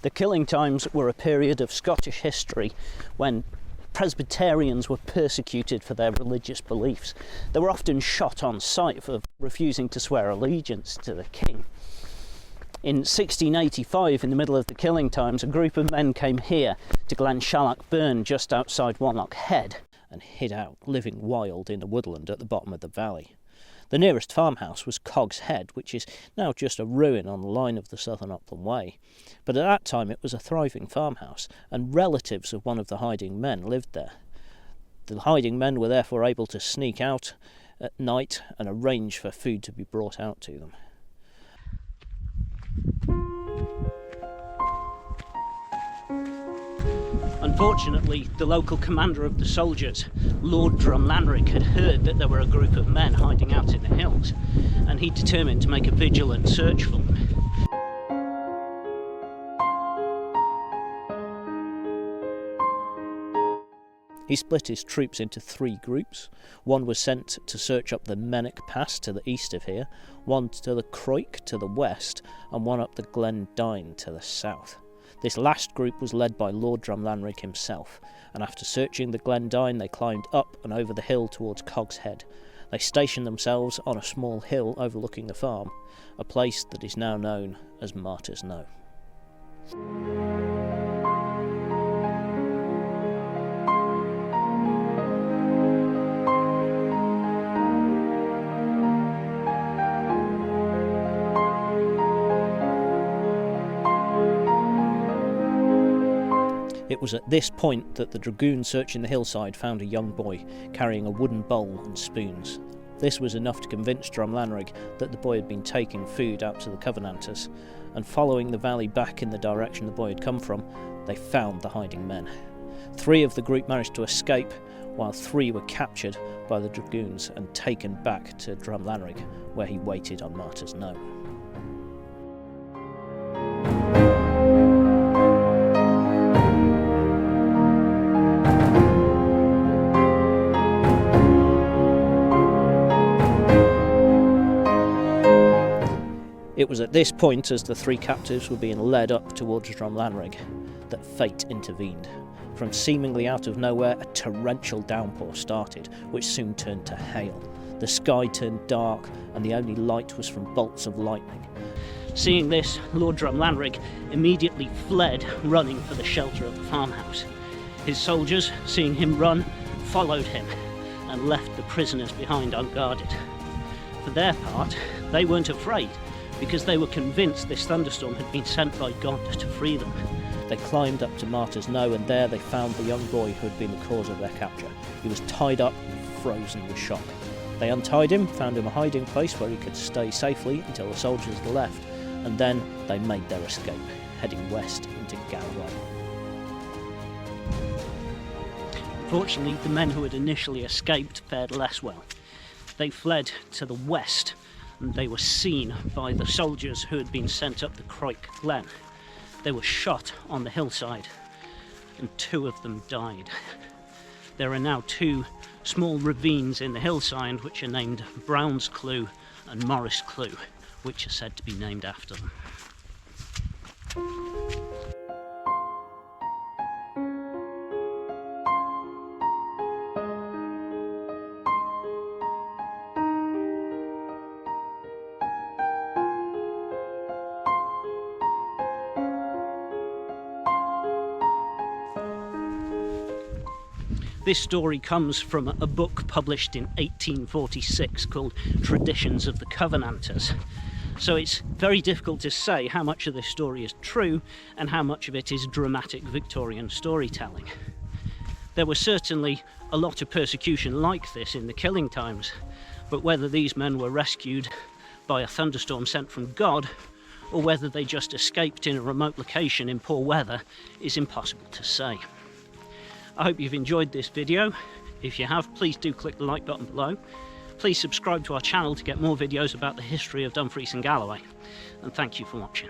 The killing times were a period of Scottish history when Presbyterians were persecuted for their religious beliefs. They were often shot on sight for refusing to swear allegiance to the king. In 1685, in the middle of the killing times, a group of men came here to Glenshalloch Burn just outside Cogshead and hid out, living wild in the woodland at the bottom of the valley. The nearest farmhouse was Cogshead, which is now just a ruin on the line of the Southern Upland Way. But at that time it was a thriving farmhouse, and relatives of one of the hiding men lived there. The hiding men were therefore able to sneak out at night and arrange for food to be brought out to them. Unfortunately, the local commander of the soldiers, Lord Drumlanrig, had heard that there were a group of men hiding out in the hills, and he determined to make a vigilant search for them. He split his troops into 3 groups. One was sent to search up the Mennock Pass to the east of here, one to the Croik to the west, and one up the Glendyne to the south. This last group was led by Lord Drumlanrig himself, and after searching the Glendyne they climbed up and over the hill towards Cogshead. They stationed themselves on a small hill overlooking the farm, a place that is now known as Martyrs Knowe. It was at this point that the Dragoons searching the hillside found a young boy carrying a wooden bowl and spoons. This was enough to convince Drumlanrig that the boy had been taking food out to the Covenanters, and following the valley back in the direction the boy had come from, they found the hiding men. 3 of the group managed to escape, while 3 were captured by the Dragoons and taken back to Drumlanrig, where he waited on Martyrs Knowe. It was at this point, as the 3 captives were being led up towards Drumlanrig, that fate intervened. From seemingly out of nowhere, a torrential downpour started, which soon turned to hail. The sky turned dark, and the only light was from bolts of lightning. Seeing this, Lord Drumlanrig immediately fled, running for the shelter of the farmhouse. His soldiers, seeing him run, followed him, and left the prisoners behind unguarded. For their part, they weren't afraid, because they were convinced this thunderstorm had been sent by God to free them. They climbed up to Martyrs Knowe, and there they found the young boy who had been the cause of their capture. He was tied up and frozen with shock. They untied him, found him a hiding place where he could stay safely until the soldiers had left, and then they made their escape, heading west into Galloway. Unfortunately, the men who had initially escaped fared less well. They fled to the west, and they were seen by the soldiers who had been sent up the Croik Glen. They were shot on the hillside, and 2 of them died. There are now 2 small ravines in the hillside which are named Brown's Cleugh and Morris Cleugh, which are said to be named after them. This story comes from a book published in 1846 called Traditions of the Covenanters. So it's very difficult to say how much of this story is true and how much of it is dramatic Victorian storytelling. There was certainly a lot of persecution like this in the killing times, but whether these men were rescued by a thunderstorm sent from God or whether they just escaped in a remote location in poor weather is impossible to say. I hope you've enjoyed this video. If you have, please do click the like button below. Please subscribe to our channel to get more videos about the history of Dumfries and Galloway. And thank you for watching.